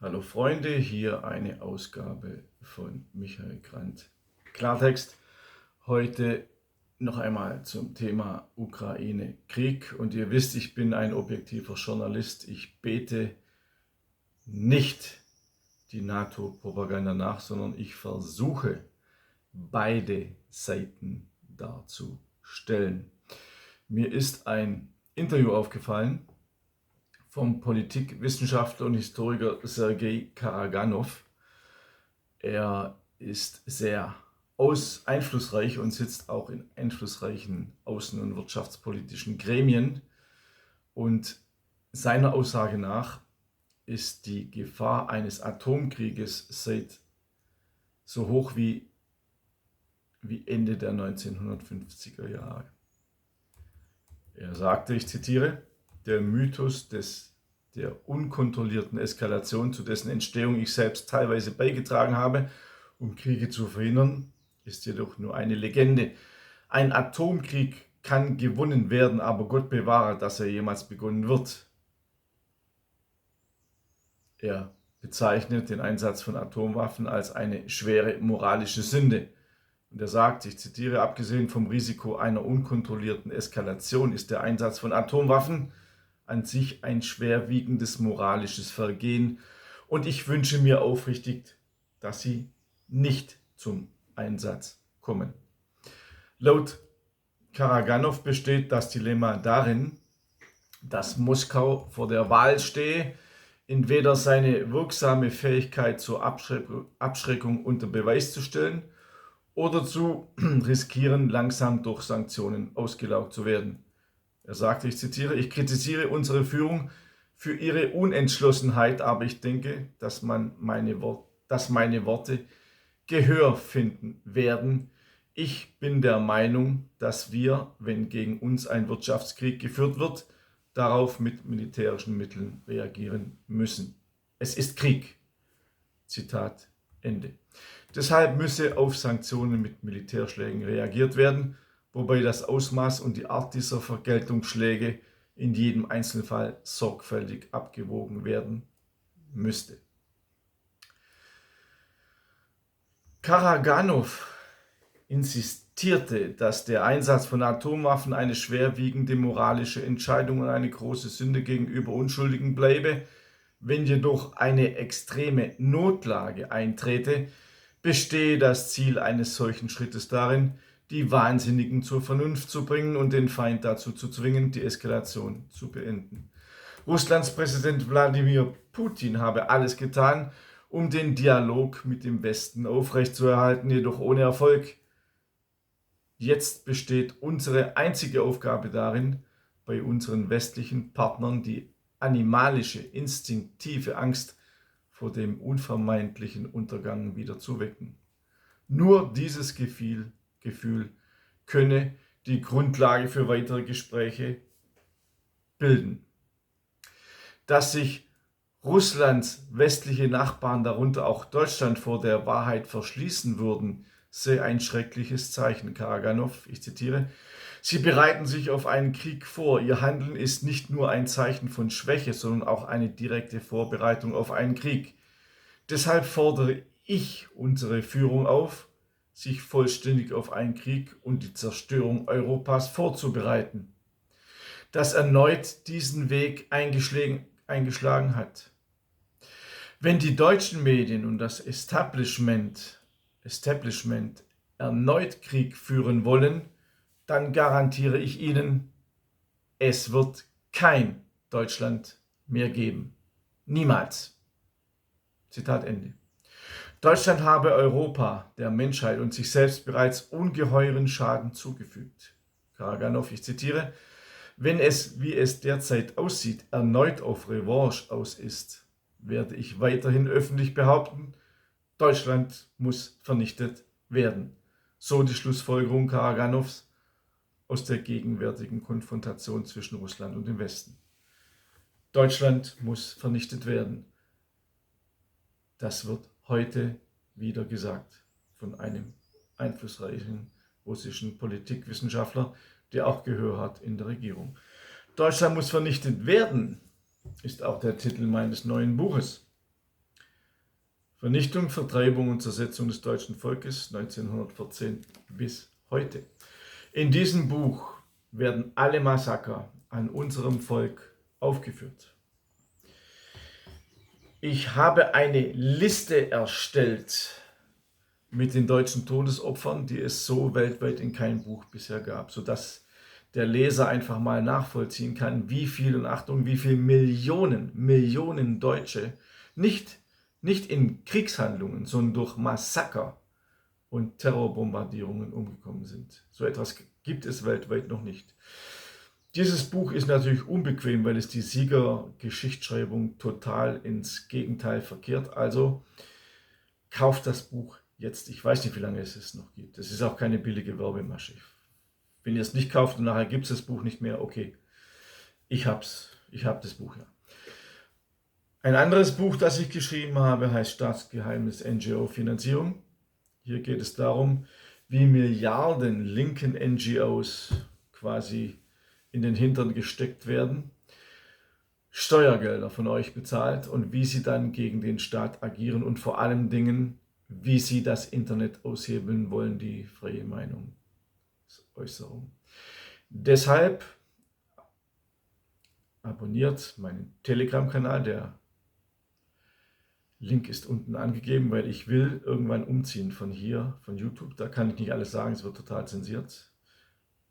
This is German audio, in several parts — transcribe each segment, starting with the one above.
Hallo Freunde, hier eine Ausgabe von Michael Grant. Klartext, heute noch einmal zum Thema Ukraine-Krieg. Und ihr wisst, ich bin ein objektiver Journalist. Ich bete nicht die NATO-Propaganda nach, sondern ich versuche, beide Seiten darzustellen. Mir ist ein Interview aufgefallen vom Politikwissenschaftler und Historiker Sergei Karaganov. Er ist sehr einflussreich und sitzt auch in einflussreichen außen- und wirtschaftspolitischen Gremien. Und seiner Aussage nach ist die Gefahr eines Atomkrieges seit so hoch wie Ende der 1950er Jahre. Er sagte, ich zitiere, der Mythos der unkontrollierten Eskalation, zu dessen Entstehung ich selbst teilweise beigetragen habe, um Kriege zu verhindern, ist jedoch nur eine Legende. Ein Atomkrieg kann gewonnen werden, aber Gott bewahre, dass er jemals begonnen wird. Er bezeichnet den Einsatz von Atomwaffen als eine schwere moralische Sünde. Und er sagt, ich zitiere, abgesehen vom Risiko einer unkontrollierten Eskalation ist der Einsatz von Atomwaffen an sich ein schwerwiegendes moralisches Vergehen und ich wünsche mir aufrichtig, dass sie nicht zum Einsatz kommen. Laut Karaganov besteht das Dilemma darin, dass Moskau vor der Wahl stehe, entweder seine wirksame Fähigkeit zur Abschreckung unter Beweis zu stellen oder zu riskieren, langsam durch Sanktionen ausgelaugt zu werden. Er sagte, ich zitiere, ich kritisiere unsere Führung für ihre Unentschlossenheit, aber ich denke, dass meine Worte Gehör finden werden. Ich bin der Meinung, dass wir, wenn gegen uns ein Wirtschaftskrieg geführt wird, darauf mit militärischen Mitteln reagieren müssen. Es ist Krieg. Zitat Ende. Deshalb müsse auf Sanktionen mit Militärschlägen reagiert werden, wobei das Ausmaß und die Art dieser Vergeltungsschläge in jedem Einzelfall sorgfältig abgewogen werden müsste. Karaganov insistierte, dass der Einsatz von Atomwaffen eine schwerwiegende moralische Entscheidung und eine große Sünde gegenüber Unschuldigen bleibe. Wenn jedoch eine extreme Notlage eintrete, bestehe das Ziel eines solchen Schrittes darin, die Wahnsinnigen zur Vernunft zu bringen und den Feind dazu zu zwingen, die Eskalation zu beenden. Russlands Präsident Wladimir Putin habe alles getan, um den Dialog mit dem Westen aufrechtzuerhalten, jedoch ohne Erfolg. Jetzt besteht unsere einzige Aufgabe darin, bei unseren westlichen Partnern die animalische, instinktive Angst vor dem unvermeidlichen Untergang wieder zu wecken. Nur dieses Gefühl könne die Grundlage für weitere Gespräche bilden. Dass sich Russlands westliche Nachbarn, darunter auch Deutschland, vor der Wahrheit verschließen würden, sei ein schreckliches Zeichen. Karaganov, ich zitiere, sie bereiten sich auf einen Krieg vor. Ihr Handeln ist nicht nur ein Zeichen von Schwäche, sondern auch eine direkte Vorbereitung auf einen Krieg. Deshalb fordere ich unsere Führung auf, sich vollständig auf einen Krieg und die Zerstörung Europas vorzubereiten, das erneut diesen Weg eingeschlagen hat. Wenn die deutschen Medien und das Establishment erneut Krieg führen wollen, dann garantiere ich Ihnen, es wird kein Deutschland mehr geben. Niemals. Zitat Ende. Deutschland habe Europa, der Menschheit und sich selbst bereits ungeheuren Schaden zugefügt. Karaganov, ich zitiere, wenn es, wie es derzeit aussieht, erneut auf Revanche aus ist, werde ich weiterhin öffentlich behaupten, Deutschland muss vernichtet werden. So die Schlussfolgerung Karaganovs aus der gegenwärtigen Konfrontation zwischen Russland und dem Westen. Deutschland muss vernichtet werden. Das wird heute wieder gesagt von einem einflussreichen russischen Politikwissenschaftler, der auch Gehör hat in der Regierung. Deutschland muss vernichtet werden, ist auch der Titel meines neuen Buches. Vernichtung, Vertreibung und Zersetzung des deutschen Volkes 1914 bis heute. In diesem Buch werden alle Massaker an unserem Volk aufgeführt. Ich habe eine Liste erstellt mit den deutschen Todesopfern, die es so weltweit in keinem Buch bisher gab, sodass der Leser einfach mal nachvollziehen kann, wie viel, und Achtung, wie viel Millionen Deutsche nicht in Kriegshandlungen, sondern durch Massaker und Terrorbombardierungen umgekommen sind. So etwas gibt es weltweit noch nicht. Dieses Buch ist natürlich unbequem, weil es die Siegergeschichtsschreibung total ins Gegenteil verkehrt. Also kauft das Buch jetzt. Ich weiß nicht, wie lange es noch gibt. Es ist auch keine billige Werbemasche. Wenn ihr es nicht kauft und nachher gibt es das Buch nicht mehr, okay. Ich habe das Buch ja. Ein anderes Buch, das ich geschrieben habe, heißt Staatsgeheimnis NGO-Finanzierung. Hier geht es darum, wie Milliarden linken NGOs quasi in den Hintern gesteckt werden, Steuergelder von euch bezahlt, und wie sie dann gegen den Staat agieren und vor allen Dingen, wie sie das Internet aushebeln wollen, die freie Meinungsäußerung. Deshalb abonniert meinen Telegram-Kanal, der Link ist unten angegeben, weil ich will irgendwann umziehen von hier, von YouTube. Da kann ich nicht alles sagen, es wird total zensiert,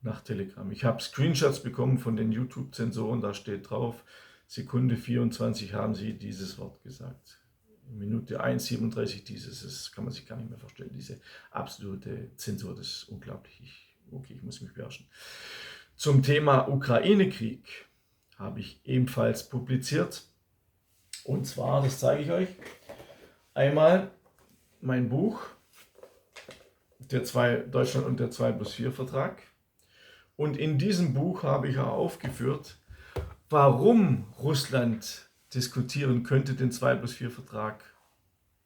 nach Telegram. Ich habe Screenshots bekommen von den YouTube-Zensoren, da steht drauf, Sekunde 24 haben sie dieses Wort gesagt. Minute 1,37 dieses, das kann man sich gar nicht mehr vorstellen, diese absolute Zensur, das ist unglaublich. Ich muss mich beherrschen. Zum Thema Ukraine-Krieg habe ich ebenfalls publiziert. Und zwar, das zeige ich euch, einmal mein Buch, Deutschland und der 2+4 Vertrag. Und in diesem Buch habe ich auch aufgeführt, warum Russland diskutieren könnte, den 2+4 Vertrag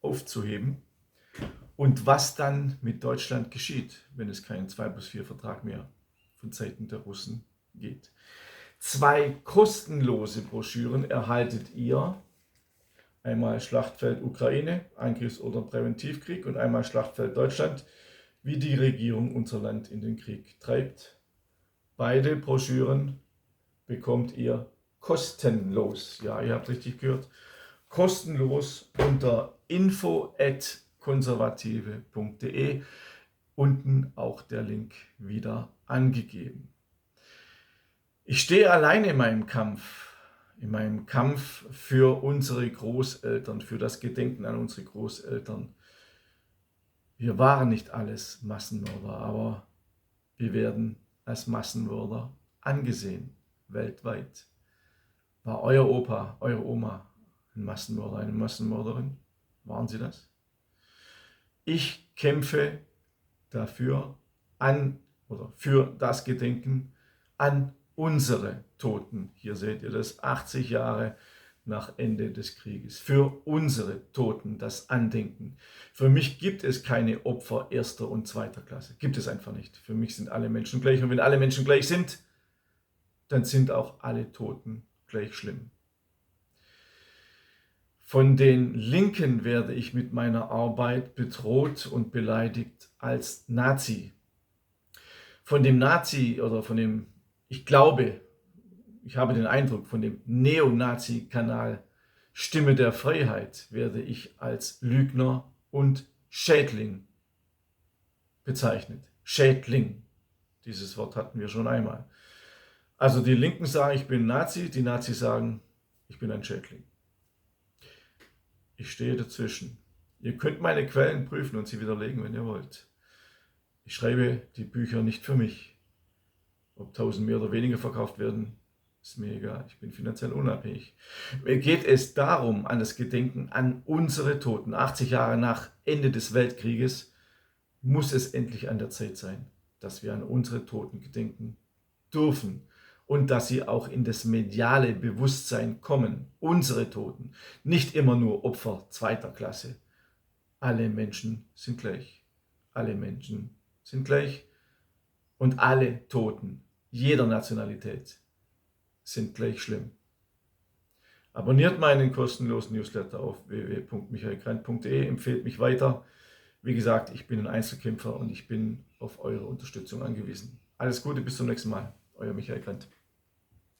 aufzuheben und was dann mit Deutschland geschieht, wenn es keinen 2+4 Vertrag mehr von Seiten der Russen geht. 2 kostenlose Broschüren erhaltet ihr. Einmal Schlachtfeld Ukraine, Angriffs- oder Präventivkrieg, und einmal Schlachtfeld Deutschland, wie die Regierung unser Land in den Krieg treibt. Beide Broschüren bekommt ihr kostenlos. Ja, ihr habt richtig gehört. Kostenlos unter info@konservative.de. Unten auch der Link wieder angegeben. Ich stehe alleine in meinem Kampf für unsere Großeltern, für das Gedenken an unsere Großeltern. Wir waren nicht alles Massenmörder, aber wir werden als Massenmörder angesehen, weltweit. War euer Opa, eure Oma ein Massenmörder, eine Massenmörderin? Waren sie das? Ich kämpfe dafür für das Gedenken an unsere Toten. Hier seht ihr das, 80 Jahre nach Ende des Krieges. Für unsere Toten das Andenken. Für mich gibt es keine Opfer erster und zweiter Klasse. Gibt es einfach nicht. Für mich sind alle Menschen gleich. Und wenn alle Menschen gleich sind, dann sind auch alle Toten gleich schlimm. Von den Linken werde ich mit meiner Arbeit bedroht und beleidigt als Nazi. Von dem Nazi oder von dem, ich habe den Eindruck, von dem Neonazi-Kanal Stimme der Freiheit werde ich als Lügner und Schädling bezeichnet. Schädling, dieses Wort hatten wir schon einmal. Also die Linken sagen, ich bin Nazi, die Nazis sagen, ich bin ein Schädling. Ich stehe dazwischen. Ihr könnt meine Quellen prüfen und sie widerlegen, wenn ihr wollt. Ich schreibe die Bücher nicht für mich. Ob 1000 mehr oder weniger verkauft werden, ist mir egal. Ich bin finanziell unabhängig. Mir geht es darum, an das Gedenken an unsere Toten. 80 Jahre nach Ende des Weltkrieges muss es endlich an der Zeit sein, dass wir an unsere Toten gedenken dürfen. Und dass sie auch in das mediale Bewusstsein kommen. Unsere Toten. Nicht immer nur Opfer zweiter Klasse. Alle Menschen sind gleich. Alle Menschen sind gleich. Und alle Toten jeder Nationalität sind gleich schlimm. Abonniert meinen kostenlosen Newsletter auf www.michaelgrant.de, empfehlt mich weiter. Wie gesagt, ich bin ein Einzelkämpfer und ich bin auf eure Unterstützung angewiesen. Alles Gute, bis zum nächsten Mal. Euer Michael Grant.